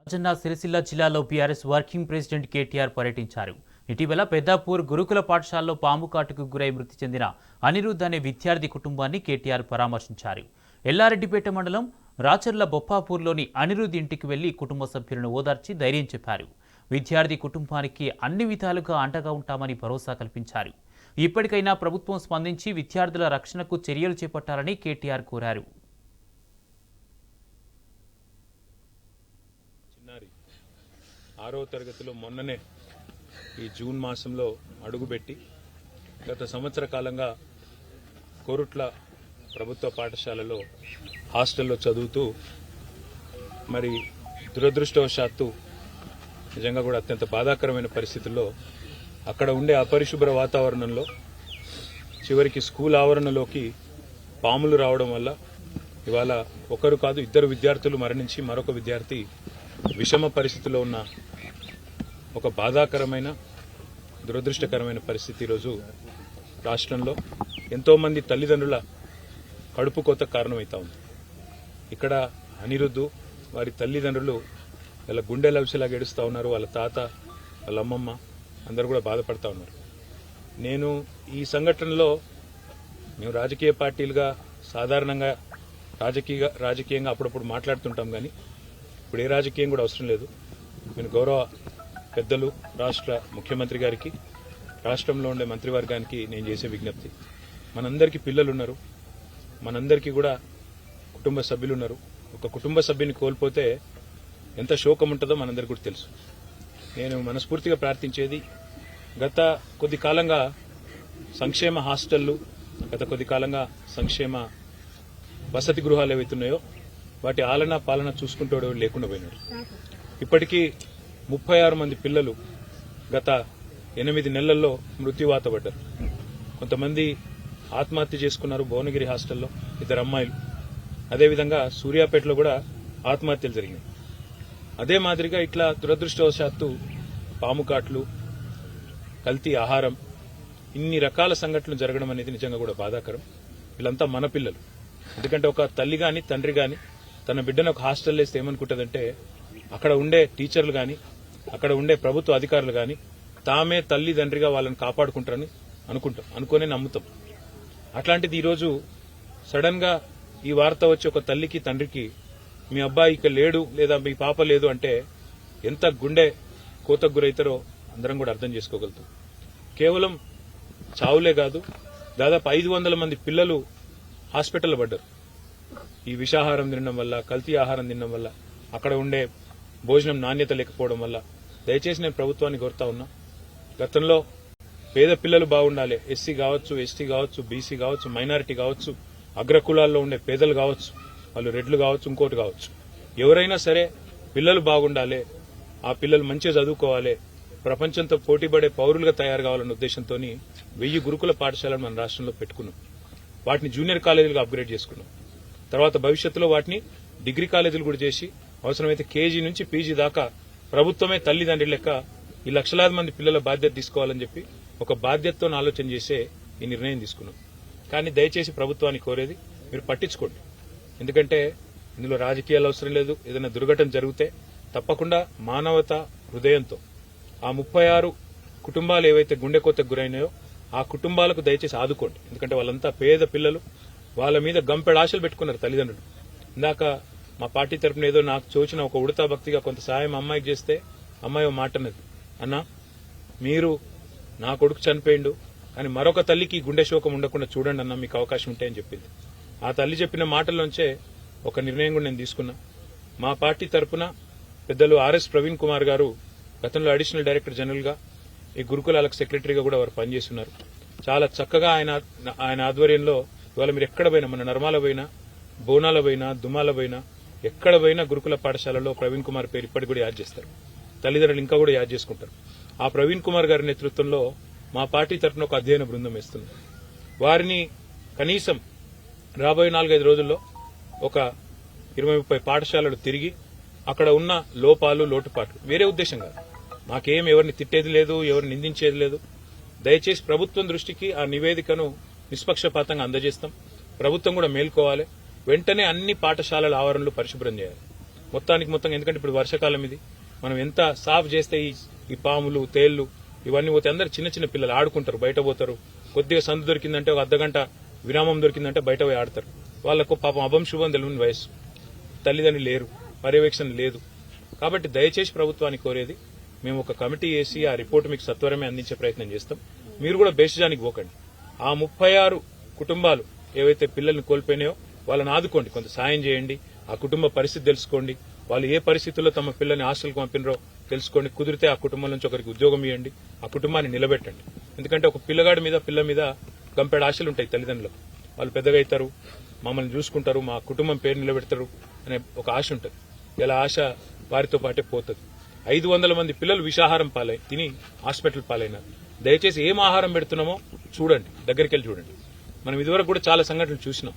రాజన్న సిరిసిల్ల జిల్లాలో BRS working president KTR పర్యటించారు. ఇటీవల పెద్దాపూర్ గురుకుల పాఠశాలలో పాము కాటుకు గురై మృతి చెందిన అనిరుద్ అనే విద్యార్థి కుటుంబాన్ని కేటీఆర్ పరామర్శించారు. ఎల్లారెడ్డిపేట మండలం రాచర్ల బొప్పాపూర్లోని అనిరుద్ ఇంటికి వెళ్లి కుటుంబ సభ్యులను ఓదార్చి ధైర్యం చెప్పారు. విద్యార్థి కుటుంబానికి అన్ని విధాలుగా అండగా ఉంటామని భరోసా కల్పించారు. ఇప్పటికైనా ప్రభుత్వం స్పందించి విద్యార్థుల రక్షణకు చర్యలు చేపట్టాలని కేటీఆర్ కోరారు. 6వ తరగతిలో మొన్ననే ఈ జూన్ మాసంలో అడుగుపెట్టి గత సంవత్సర కాలంగా కోరుట్ల ప్రభుత్వ పాఠశాలలో హాస్టల్లో చదువుతూ మరి దురదృష్టవశాత్తు నిజంగా కూడా అత్యంత బాధాకరమైన పరిస్థితుల్లో అక్కడ ఉండే అపరిశుభ్ర వాతావరణంలో చివరికి స్కూల్ ఆవరణలోకి పాములు రావడం వల్ల ఇవాళ ఒకరు కాదు ఇద్దరు విద్యార్థులు మరణించి మరొక విద్యార్థి విషమ పరిస్థితిలో ఉన్న ఒక బాధాకరమైన దురదృష్టకరమైన పరిస్థితి ఈరోజు రాష్ట్రంలో ఎంతోమంది తల్లిదండ్రుల కడుపు కోత కారణమవుతా ఉంది. ఇక్కడ అనిరుద్ధు వారి తల్లిదండ్రులు వాళ్ళ గుండె లవిసలాగా ఏడుస్తూ ఉన్నారు. వాళ్ళ తాత వాళ్ళ అమ్మమ్మ అందరూ కూడా బాధపడతా ఉన్నారు. నేను ఈ సంఘటనలో మేము రాజకీయ పార్టీలుగా సాధారణంగా రాజకీయంగా అప్పుడప్పుడు మాట్లాడుతుంటాం, కానీ ఇప్పుడు ఏ రాజకీయం కూడా అవసరం లేదు. నేను గౌరవ పెద్దలు రాష్ట్ర ముఖ్యమంత్రి గారికి, రాష్ట్రంలో ఉండే మంత్రివర్గానికి నేను చేసే విజ్ఞప్తి, మనందరికీ పిల్లలు ఉన్నారు, మనందరికీ కూడా కుటుంబ సభ్యులు ఉన్నారు. ఒక కుటుంబ సభ్యుని కోల్పోతే ఎంత శోకం ఉంటుందో మనందరికీ కూడా తెలుసు. నేను మనస్ఫూర్తిగా ప్రార్థించేది, గత కొద్ది కాలంగా సంక్షేమ హాస్టళ్లు, గత కొద్ది కాలంగా సంక్షేమ వసతి గృహాలు ఏవైతున్నాయో వాటి ఆలన పాలన చూసుకుంటూ లేకుండా పోయినాడు. ఇప్పటికీ 36 మంది పిల్లలు గత 8 నెలల్లో మృత్యువాత పడ్డారు. కొంతమంది ఆత్మహత్య చేసుకున్నారు భువనగిరి హాస్టల్లో, 2 అమ్మాయిలు. అదేవిధంగా సూర్యాపేటలో కూడా ఆత్మహత్యలు జరిగినాయి. అదే మాదిరిగా ఇట్లా దురదృష్టవశాత్తు పాముకాట్లు, కల్తీ ఆహారం, ఇన్ని రకాల సంఘటనలు జరగడం అనేది నిజంగా కూడా బాధాకరం. వీళ్ళంతా మన పిల్లలు. ఎందుకంటే ఒక తల్లి గాని తండ్రి గాని తన బిడ్డను ఒక హాస్టల్ వేస్తే ఏమనుకుంటుందంటే, అక్కడ ఉండే టీచర్లు గాని అక్కడ ఉండే ప్రభుత్వ అధికారులు గాని తామే తల్లిదండ్రిగా వాళ్ళని కాపాడుకుంటారని అనుకునే నమ్ముతాం. అట్లాంటిది ఈరోజు సడన్ గా ఈ వార్త వచ్చి ఒక తల్లికి తండ్రికి మీ అబ్బాయి ఇక లేడు లేదా మీ పాప లేదు అంటే ఎంత గుండె కోతకు గురైతారో అందరం కూడా అర్థం చేసుకోగలుగుతాం. కేవలం చావులే కాదు, దాదాపు 500 మంది పిల్లలు హాస్పిటల్లో పడ్డారు. ఈ విషాహారం తినడం వల్ల, కల్తీ ఆహారం తినడం వల్ల, అక్కడ ఉండే భోజనం నాణ్యత లేకపోవడం వల్ల. దయచేసి నేను ప్రభుత్వాన్ని కోరుతా ఉన్నా, గతంలో పేద పిల్లలు బాగుండాలి, ఎస్సీ కావచ్చు, ఎస్టీ కావచ్చు, బీసీ కావచ్చు, మైనారిటీ కావచ్చు, అగ్రకులాల్లో ఉండే పేదలు కావచ్చు, వాళ్ళు రెడ్లు కావచ్చు, ఇంకోటి కావచ్చు, ఎవరైనా సరే పిల్లలు బాగుండాలి, ఆ పిల్లలు మంచిగా చదువుకోవాలి, ప్రపంచంతో పోటీపడే పౌరులుగా తయారు కావాలన్న ఉద్దేశంతో 1000 గురుకుల పాఠశాలను మన రాష్ట్రంలో పెట్టుకున్నాం. వాటిని జూనియర్ కాలేజీలుగా అప్గ్రేడ్ చేసుకున్నాం. తర్వాత భవిష్యత్తులో వాటిని డిగ్రీ కాలేజీలు కూడా చేసి అవసరమైతే కేజీ నుంచి పీజీ దాకా ప్రభుత్వమే తల్లిదండ్రి లెక్క ఈ లక్షలాది మంది పిల్లల బాధ్యత తీసుకోవాలని చెప్పి ఒక బాధ్యతతో ఆలోచన చేసే ఈ నిర్ణయం తీసుకున్నాం. కానీ దయచేసి ప్రభుత్వాన్ని కోరేది, మీరు పట్టించుకోండి. ఎందుకంటే ఇందులో రాజకీయాలు అవసరం లేదు. ఏదైనా దుర్ఘటన జరిగితే తప్పకుండా మానవత హృదయంతో ఆ 36 కుటుంబాలు ఏవైతే గుండె కోతకు గురైనాయో ఆ కుటుంబాలకు దయచేసి ఆదుకోండి. ఎందుకంటే వాళ్ళంతా పేద పిల్లలు, వాళ్ళ మీద గంపెడు ఆశలు పెట్టుకున్నారు తల్లిదండ్రులు. ఇందాక మా పార్టీ తరఫున ఏదో నాకు చూచిన ఒక ఉడతా భక్తిగా కొంత సాయం అమ్మాయికి చేస్తే అమ్మాయి ఓ మాట అన్నది, అన్నా మీరు నా కొడుకు చనిపోయిండు కానీ మరొక తల్లికి గుండె శోకం ఉండకుండా చూడండి అన్న, మీకు అవకాశం ఉంటాయని చెప్పింది. ఆ తల్లి చెప్పిన మాటల్లోంచే ఒక నిర్ణయం కూడా నేను తీసుకున్నా. మా పార్టీ తరఫున పెద్దలు ఆర్ఎస్ ప్రవీణ్ కుమార్ గారు గతంలో అడిషనల్ డైరెక్టర్ జనరల్ గా ఈ గురుకులాలకు సెక్రటరీగా కూడా వారు పనిచేస్తున్నారు. చాలా చక్కగా ఆయన ఆధ్వర్యంలో ఇవాళ మీరు ఎక్కడ పోయినా, మన నర్మాల పోయినా, బోనాల పోయినా, దుమాల పోయినా, ఎక్కడ పోయినా గురుకుల పాఠశాలలో ప్రవీణ్ కుమార్ పేరు ఇప్పటికి కూడా యాడ్ చేస్తారు. తల్లిదండ్రులు ఇంకా కూడా యాడ్ చేసుకుంటారు. ఆ ప్రవీణ్ కుమార్ గారి నేతృత్వంలో మా పార్టీ తరఫున ఒక అధ్యయన బృందం వేస్తుంది. వారిని కనీసం రాబోయే 4-5 రోజుల్లో ఒక 20-30 పాఠశాలలు తిరిగి అక్కడ ఉన్న లోపాలు, లోటుపాట్లు, వేరే ఉద్దేశం కాదు, మాకేం ఎవరిని తిట్టేది లేదు, ఎవరిని నిందించేది లేదు. దయచేసి ప్రభుత్వం దృష్టికి ఆ నివేదికను నిష్పక్షపాతంగా అందజేస్తాం. ప్రభుత్వం కూడా మేల్కోవాలి. వెంటనే అన్ని పాఠశాలల ఆవరణలు పరిశుభ్రం చేయాలి. మొత్తం ఎందుకంటే ఇప్పుడు వర్షాకాలం ఇది మనం ఎంత సాఫ్ చేస్తే ఈ పాములు తేళ్లు ఇవన్నీ పోతే అందరు చిన్న చిన్న పిల్లలు ఆడుకుంటారు, బయట పోతారు. కొద్దిగా సందు దొరికిందంటే ఒక అర్ధగంట విరామం దొరికిందంటే బయట పోయి ఆడతారు. వాళ్ళకు పాపం అభం శుభం తెలియని వయస్సు, తల్లిదండ్రులు లేరు, పర్యవేక్షణ లేదు. కాబట్టి దయచేసి ప్రభుత్వానికి కోరేది, మేము ఒక కమిటీ వేసి ఆ రిపోర్టు మీకు సత్వరమే అందించే ప్రయత్నం చేస్తాం. మీరు కూడా బేషజానికి పోకండి. ఆ 36 కుటుంబాలు ఏవైతే పిల్లల్ని కోల్పోయినాయో వాళ్ళని ఆదుకోండి, కొంత సాయం చేయండి. ఆ కుటుంబ పరిస్థితి తెలుసుకోండి, వాళ్ళు ఏ పరిస్థితుల్లో తమ పిల్లల్ని హాస్టల్కి పంపినరో తెలుసుకోండి. కుదిరితే ఆ కుటుంబం నుంచి ఒకరికి ఉద్యోగం ఇవ్వండి, ఆ కుటుంబాన్ని నిలబెట్టండి. ఎందుకంటే ఒక పిల్లగాడి మీద పిల్ల మీద గంపెడు ఆశలు ఉంటాయి తల్లిదండ్రులకు. వాళ్ళు పెద్దగా అవుతారు, మమ్మల్ని చూసుకుంటారు, మా కుటుంబం పేరు నిలబెడతారు అనే ఒక ఆశ ఉంటుంది. ఇలా ఆశ వారితో పాటే పోతుంది. 500 మంది పిల్లలు విషాహారం తిని హాస్పిటల్ పాలైనారు. దయచేసి ఏం ఆహారం పెడుతున్నామో చూడండి, దగ్గరికి వెళ్ళి చూడండి. మనం ఇదివరకు కూడా చాలా సంఘటనలు చూసినాం.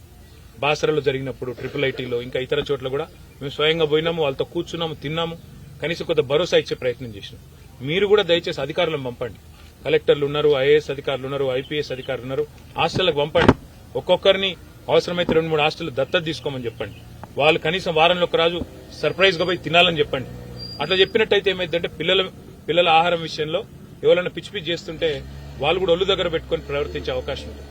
బాసరలో జరిగినప్పుడు, IIITలో, ఇంకా ఇతర చోట్ల కూడా మేము స్వయంగా పోయినాము, వాళ్ళతో కూర్చున్నాము, తిన్నాము, కనీసం కొంత భరోసా ఇచ్చే ప్రయత్నం చేసినాం. మీరు కూడా దయచేసి అధికారులను పంపండి. కలెక్టర్లు ఉన్నారు, ఐఏఎస్ అధికారులు ఉన్నారు, ఐపీఎస్ అధికారులు ఉన్నారు, హాస్టళ్లకు పంపండి. ఒక్కొక్కరిని అవసరమైతే 2-3 హాస్టల్ దత్తత తీసుకోమని చెప్పండి. వాళ్ళు కనీసం వారంలో ఒక రోజు సర్ప్రైజ్ గా పోయి తినాలని చెప్పండి. అట్లా చెప్పినట్టయితే ఏమైందంటే పిల్లల ఆహారం విషయంలో ఎవరైనా పిచ్చి చేస్తుంటే వాళ్ళు కూడా ఒళ్ళు దగ్గర పెట్టుకుని ప్రవర్తించే అవకాశం ఉంది.